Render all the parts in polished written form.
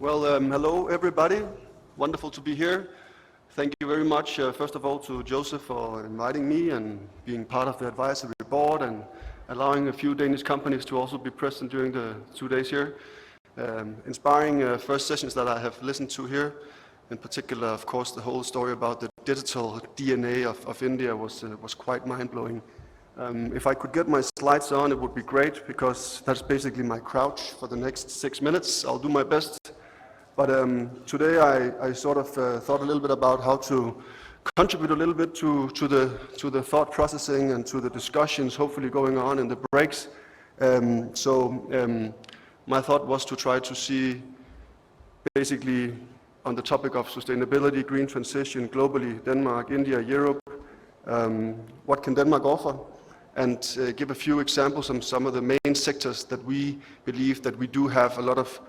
Well, hello everybody. Wonderful to be here. Thank you very much, first of all, to Joseph for inviting me and being part of the advisory board and allowing a few Danish companies to also be present during the 2 days here. Inspiring first sessions that I have listened to here. In particular, of course, the whole story about the digital DNA of India was quite mind-blowing. If I could get my slides on, it would be great, because that's basically my crouch for the next 6 minutes. I'll do my best. But today I sort of thought a little bit about how to contribute a little bit to the thought processing and to the discussions hopefully going on in the breaks. My thought was to try to see basically on the topic of sustainability, green transition, globally, Denmark, India, Europe, what can Denmark offer? And give a few examples on some of the main sectors that we believe that we do have a lot of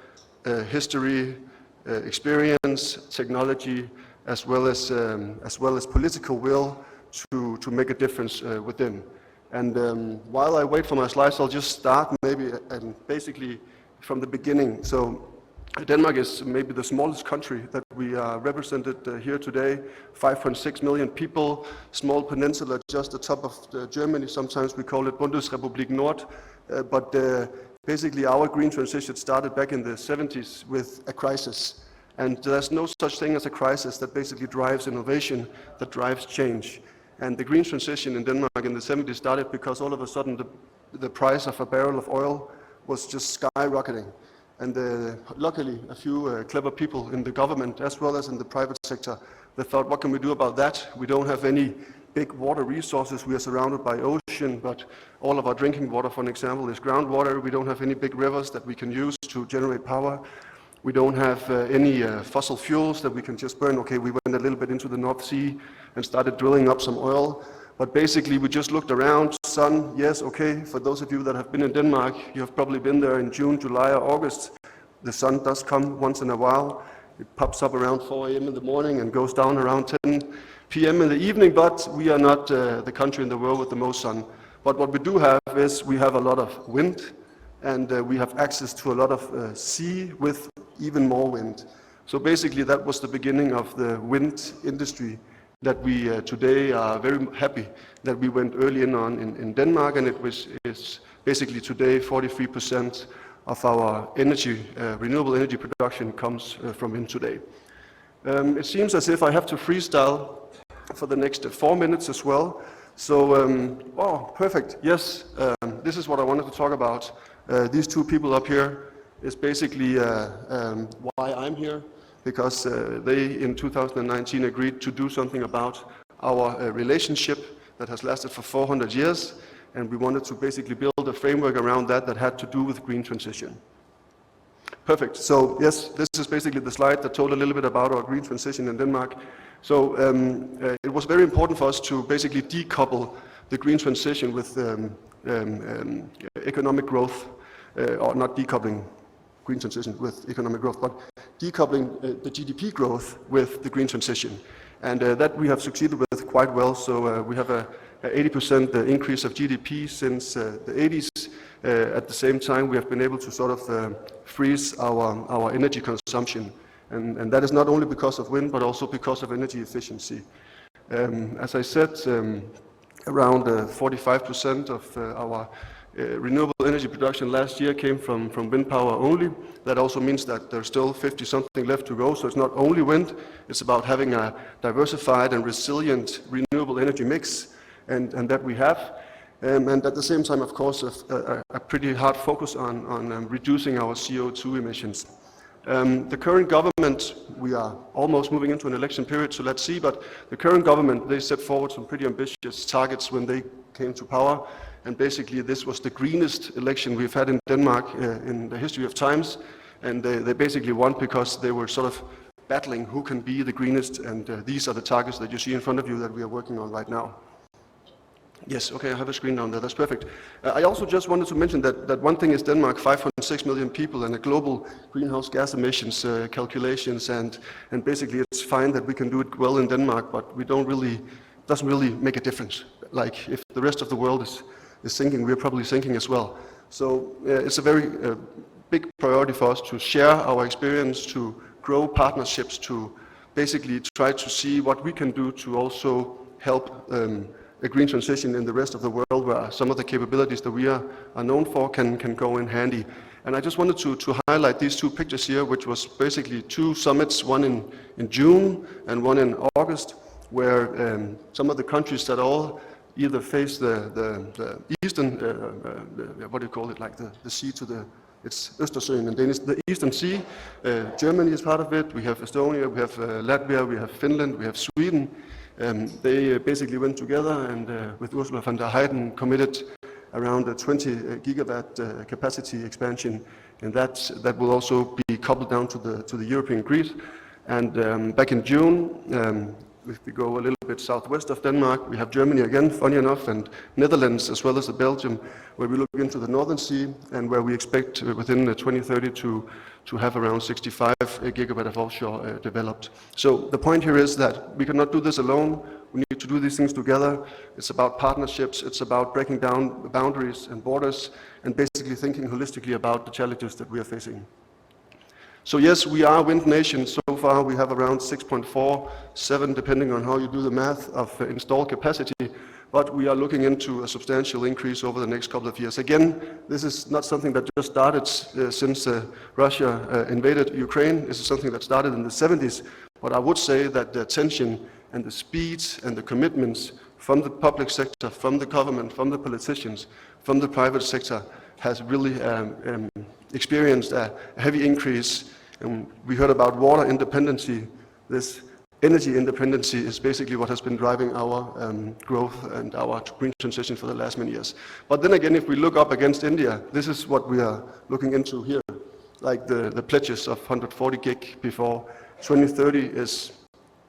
history, experience, technology, as well as political will to make a difference within. And while I wait for my slides, I'll just start maybe and basically from the beginning. So Denmark is maybe the smallest country that we are represented here today. 5.6 million people, small peninsula just atop of Germany. Sometimes we call it Bundesrepublik Nord, but basically our green transition started back in the 70s with a crisis. And there's no such thing as a crisis that basically drives innovation, that drives change. And the green transition in Denmark in the 70s started because all of a sudden the price of a barrel of oil was just skyrocketing. And luckily a few clever people in the government as well as in the private sector, they thought, what can we do about that? We don't have any big water resources. We are surrounded by ocean, but all of our drinking water, for an example, is groundwater. We don't have any big rivers that we can use to generate power. We don't have any fossil fuels that we can just burn. Okay, we went a little bit into the North Sea and started drilling up some oil. But basically, we just looked around. Sun, yes, okay. For those of you that have been in Denmark, you have probably been there in June, July, or August. The sun does come once in a while. It pops up around 4 a.m. in the morning and goes down around 10 p.m. in the evening, but we are not the country in the world with the most sun. But what we do have is we have a lot of wind, and we have access to a lot of sea with even more wind. So basically that was the beginning of the wind industry that we today are very happy that we went early on in Denmark, and is basically today 43% of our energy, renewable energy production comes from wind today. It seems as if I have to freestyle for the next 4 minutes as well. So, oh, perfect. Yes, this is what I wanted to talk about. These two people up here is basically why I'm here, because they in 2019 agreed to do something about our relationship that has lasted for 400 years, and we wanted to basically build a framework around that had to do with green transition. Perfect. So yes, this is basically the slide that told a little bit about our green transition in Denmark. So it was very important for us to basically decouple the green transition with economic growth, or not decoupling green transition with economic growth, but decoupling the GDP growth with the green transition. And that we have succeeded with quite well. So we have a 80% increase of GDP since the 80s. At the same time, we have been able to sort of freeze our energy consumption. And that is not only because of wind, but also because of energy efficiency. As I said, around 45% of our renewable energy production last year came from wind power only. That also means that there's still 50-something left to go. So it's not only wind, it's about having a diversified and resilient renewable energy mix, and that we have. And at the same time, of course, a pretty hard focus on reducing our CO2 emissions. The current government, we are almost moving into an election period, so let's see, but the current government, they set forward some pretty ambitious targets when they came to power. And basically this was the greenest election we've had in Denmark in the history of times. And they basically won because they were sort of battling who can be the greenest. And these are the targets that you see in front of you that we are working on right now. Yes, okay, I have a screen down there, that's perfect. I also just wanted to mention that one thing is Denmark, 5.6 million people and a global greenhouse gas emissions calculations, and basically it's fine that we can do it well in Denmark, but we doesn't really make a difference. Like if the rest of the world is sinking, we're probably sinking as well. So it's a very big priority for us to share our experience, to grow partnerships, to basically try to see what we can do to also help a green transition in the rest of the world, where some of the capabilities that we are known for can go in handy. And I just wanted to highlight these two pictures here, which was basically two summits, one in June and one in August, where some of the countries that all either face the eastern, what do you call it, like the sea to the, it's Østersøen in Danish, the Eastern Sea. Germany is part of it. We have Estonia, we have Latvia, we have Finland, we have Sweden. They basically went together and with Ursula von der Leyen committed around a 20 gigawatt capacity expansion, and that will also be coupled down to the European grid. And back in June, if we go a little bit southwest of Denmark, we have Germany again, funny enough, and Netherlands as well as Belgium, where we look into the Northern Sea and where we expect within 2030 to have around 65 gigawatt of offshore developed. So the point here is that we cannot do this alone. We need to do these things together. It's about partnerships. It's about breaking down boundaries and borders and basically thinking holistically about the challenges that we are facing. So yes, we are a wind nation. So far we have around 6.47, depending on how you do the math, of installed capacity, but we are looking into a substantial increase over the next couple of years. Again, this is not something that just started since Russia invaded Ukraine. This is something that started in the 70s, but I would say that the attention and the speeds and the commitments from the public sector, from the government, from the politicians, from the private sector has really experienced a heavy increase. And we heard about water independency. This energy independency is basically what has been driving our growth and our green transition for the last many years. But then again, if we look up against India, this is what we are looking into here. Like the pledges of 140 gig before 2030 is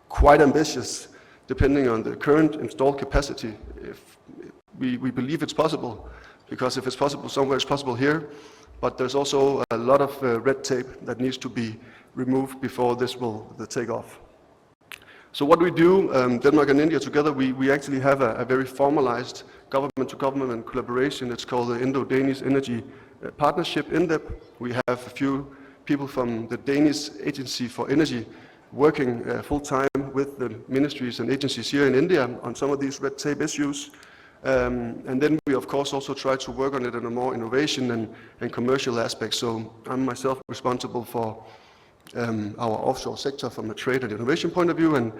quite ambitious, depending on the current installed capacity. If we believe it's possible, because if it's possible somewhere, it's possible here. But there's also a lot of red tape that needs to be removed before this will take off. So what we do, Denmark and India together, we actually have a very formalized government-to-government collaboration. It's called the Indo-Danish Energy Partnership, INDEP. We have a few people from the Danish Agency for Energy working full-time with the ministries and agencies here in India on some of these red tape issues. And then we, of course, also try to work on it in a more innovation and commercial aspect. So I'm myself responsible for our offshore sector from a trade and innovation point of view, and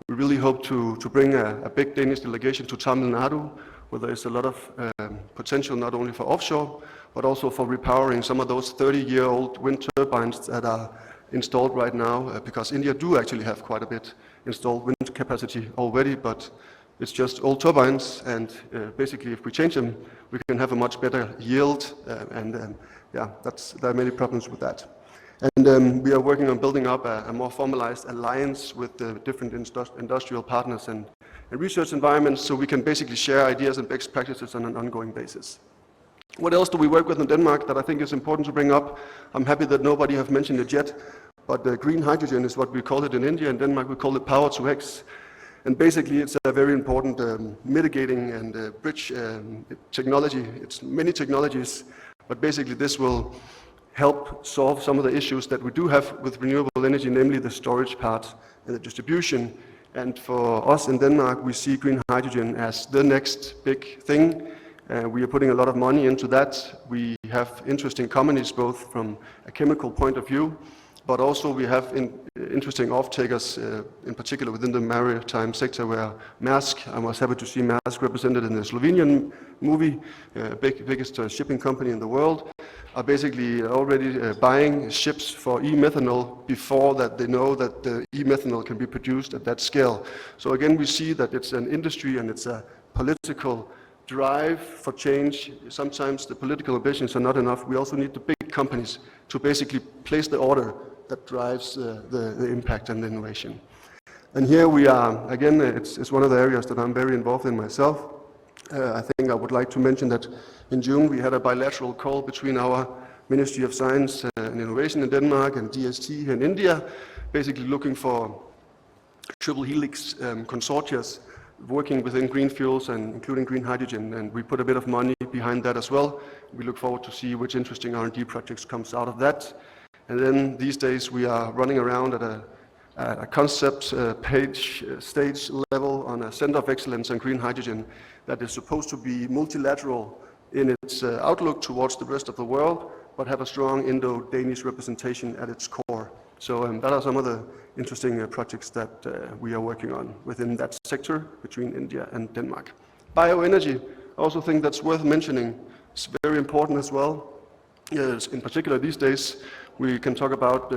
we really hope to bring a big Danish delegation to Tamil Nadu, where there is a lot of potential not only for offshore, but also for repowering some of those 30-year-old wind turbines that are installed right now, because India do actually have quite a bit installed wind capacity already, but it's just old turbines, and basically if we change them, we can have a much better yield, yeah, there are many problems with that. And we are working on building up a more formalized alliance with the different industrial partners and research environments, so we can basically share ideas and best practices on an ongoing basis. What else do we work with in Denmark that I think is important to bring up? I'm happy that nobody have mentioned it yet, but green hydrogen is what we call it in India. In Denmark we call it Power to X. And basically it's a very important mitigating and bridge technology. It's many technologies, but basically this will help solve some of the issues that we do have with renewable energy, namely the storage part and the distribution. And for us in Denmark, we see green hydrogen as the next big thing. We are putting a lot of money into that. We have interesting companies, both from a chemical point of view, but also we have interesting off-takers, in particular within the maritime sector, where Maersk, I was happy to see Maersk represented in the Slovenian movie, biggest shipping company in the world, are basically already buying ships for e-methanol before that they know that the e-methanol can be produced at that scale. So again, we see that it's an industry and it's a political drive for change. Sometimes the political ambitions are not enough. We also need the big companies to basically place the order that drives the impact and the innovation. And here we are, again, it's one of the areas that I'm very involved in myself. I think I would like to mention that in June we had a bilateral call between our Ministry of Science and Innovation in Denmark and DST in India, basically looking for triple helix consortia working within green fuels and including green hydrogen, and we put a bit of money behind that as well. We look forward to see which interesting R&D projects comes out of that. And then these days we are running around at a concept stage level on a Center of Excellence on Green Hydrogen that is supposed to be multilateral in its outlook towards the rest of the world, but have a strong Indo-Danish representation at its core. So that are some of the interesting projects that we are working on within that sector between India and Denmark. Bioenergy, I also think that's worth mentioning. It's very important as well. Yes, in particular these days, we can talk about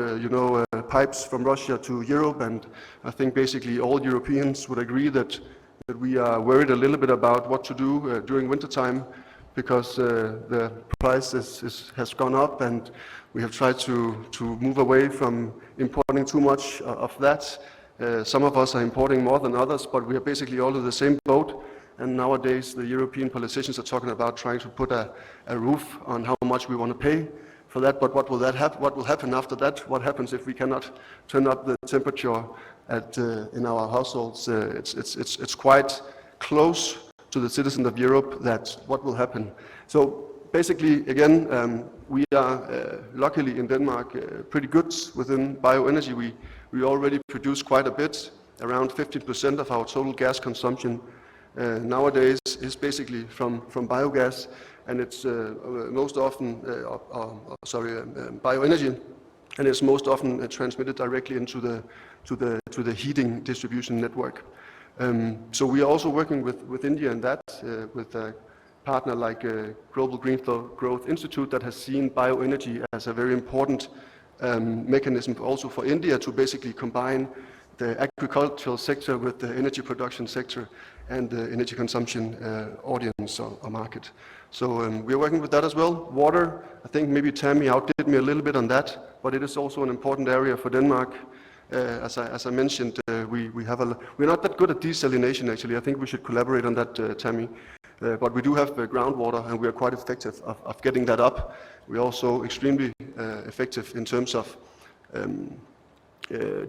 pipes from Russia to Europe, and I think basically all Europeans would agree that we are worried a little bit about what to do during wintertime, because the price has gone up, and we have tried to move away from importing too much of that. Some of us are importing more than others, but we are basically all in the same boat. And nowadays, the European politicians are talking about trying to put a roof on how much we want to pay for that. But what will happen after that? What happens if we cannot turn up the temperature in our households? It's quite close to the citizens of Europe that what will happen. So basically, again, we are luckily in Denmark pretty good within bioenergy. We already produce quite a bit. Around 15% of our total gas consumption nowadays is basically from biogas, and it's most often bioenergy, and it's most often transmitted directly into the heating distribution network. So we are also working with India in that, with a partner like Global Green Growth Institute that has seen bioenergy as a very important mechanism also for India to basically combine the agricultural sector with the energy production sector and the energy consumption audience or market. So we're working with that as well. Water, I think maybe Tammy outdid me a little bit on that, but it is also an important area for Denmark. As I mentioned, we're not that good at desalination actually. I think we should collaborate on that, Tammy. But we do have groundwater, and we are quite effective of getting that up. We're also extremely effective in terms of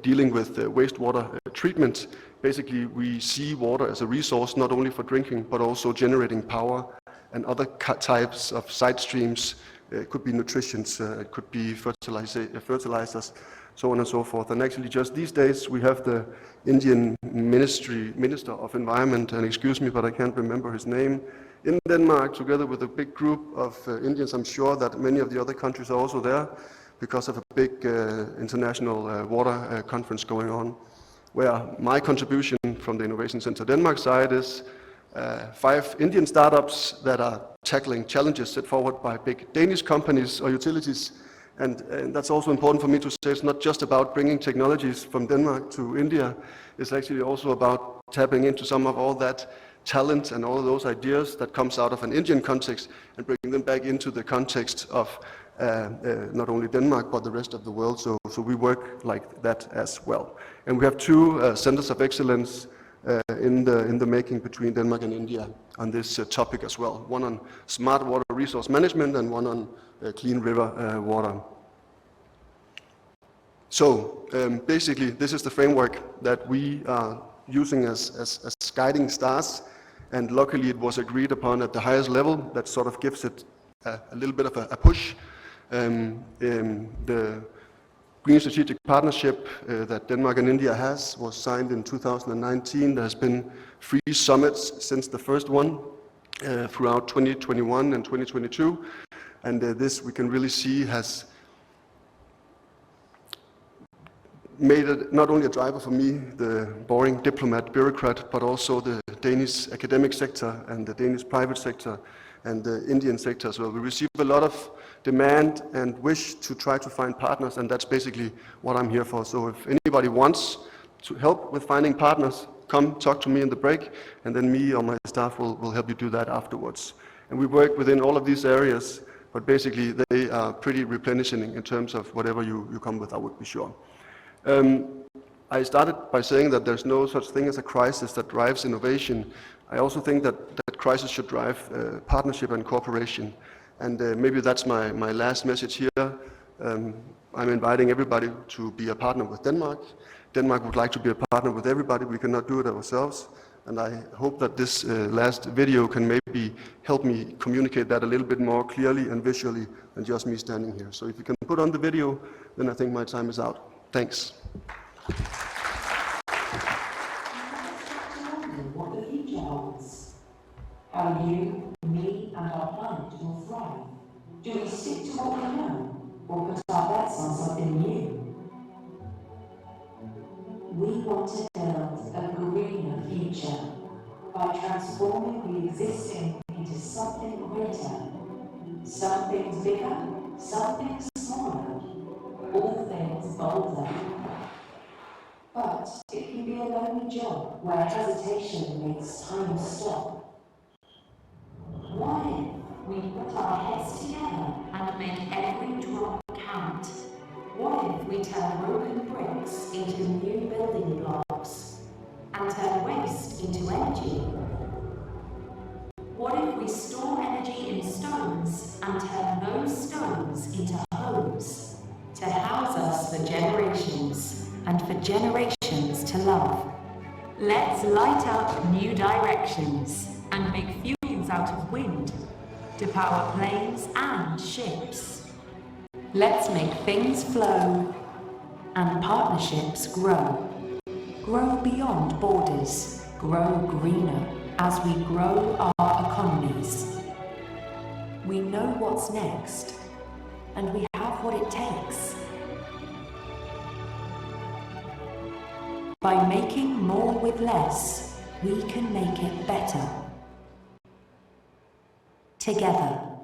dealing with wastewater treatment. Basically, we see water as a resource not only for drinking, but also generating power and other types of side streams. It could be nutritions, it could be fertilizers, so on and so forth. And actually just these days we have the Indian Minister of Environment, and excuse me, but I can't remember his name, in Denmark, together with a big group of Indians. I'm sure that many of the other countries are also there because of a big international water conference going on, where my contribution from the Innovation Center Denmark side is 5 Indian startups that are tackling challenges set forward by big Danish companies or utilities. And that's also important for me to say. It's not just about bringing technologies from Denmark to India. It's actually also about tapping into some of all that talent and all of those ideas that comes out of an Indian context and bringing them back into the context of not only Denmark, but the rest of the world. So we work like that as well. And we have 2 centers of excellence in the making between Denmark and India on this topic as well. One on smart water resource management and one on clean river water. So basically, this is the framework that we are using as guiding stars. And luckily, it was agreed upon at the highest level. That sort of gives it a little bit of a push. The Green Strategic Partnership that Denmark and India has was signed in 2019. There has been 3 summits since the first one throughout 2021 and 2022. And this we can really see has made it not only a driver for me, the boring diplomat, bureaucrat, but also the Danish academic sector and the Danish private sector and the Indian sector as well. We receive a lot of demand and wish to try to find partners, and that's basically what I'm here for. So if anybody wants to help with finding partners, come talk to me in the break, and then me or my staff will help you do that afterwards. And we work within all of these areas, but basically they are pretty replenishing in terms of whatever you come with, I would be sure. I started by saying that there's no such thing as a crisis that drives innovation. I also think that crisis should drive partnership and cooperation. And maybe that's my last message here. I'm inviting everybody to be a partner with Denmark. Denmark would like to be a partner with everybody. We cannot do it ourselves. And I hope that this last video can maybe help me communicate that a little bit more clearly and visually than just me standing here. So if you can put on the video, then I think my time is out. Thanks. What the future holds. How you, me, and our planet will thrive. Do we stick to what we know, or put our bets on something new? We want to build a greener future by transforming the existing into something greater. Some things bigger, some things smaller, all things bolder. But it can be a lonely job where hesitation makes time stop. What if we put our heads together and make every drop count? What if we turn broken bricks into new building blocks and turn waste into energy? What if we store energy in stones and turn those stones into homes to house us for generations and for generations to love? Let's light up new directions and make fuels out of wind to power planes and ships. Let's make things flow and partnerships grow. Grow beyond borders, grow greener as we grow our economies. We know what's next, and we have what it takes. By making more with less, we can make it better. Together.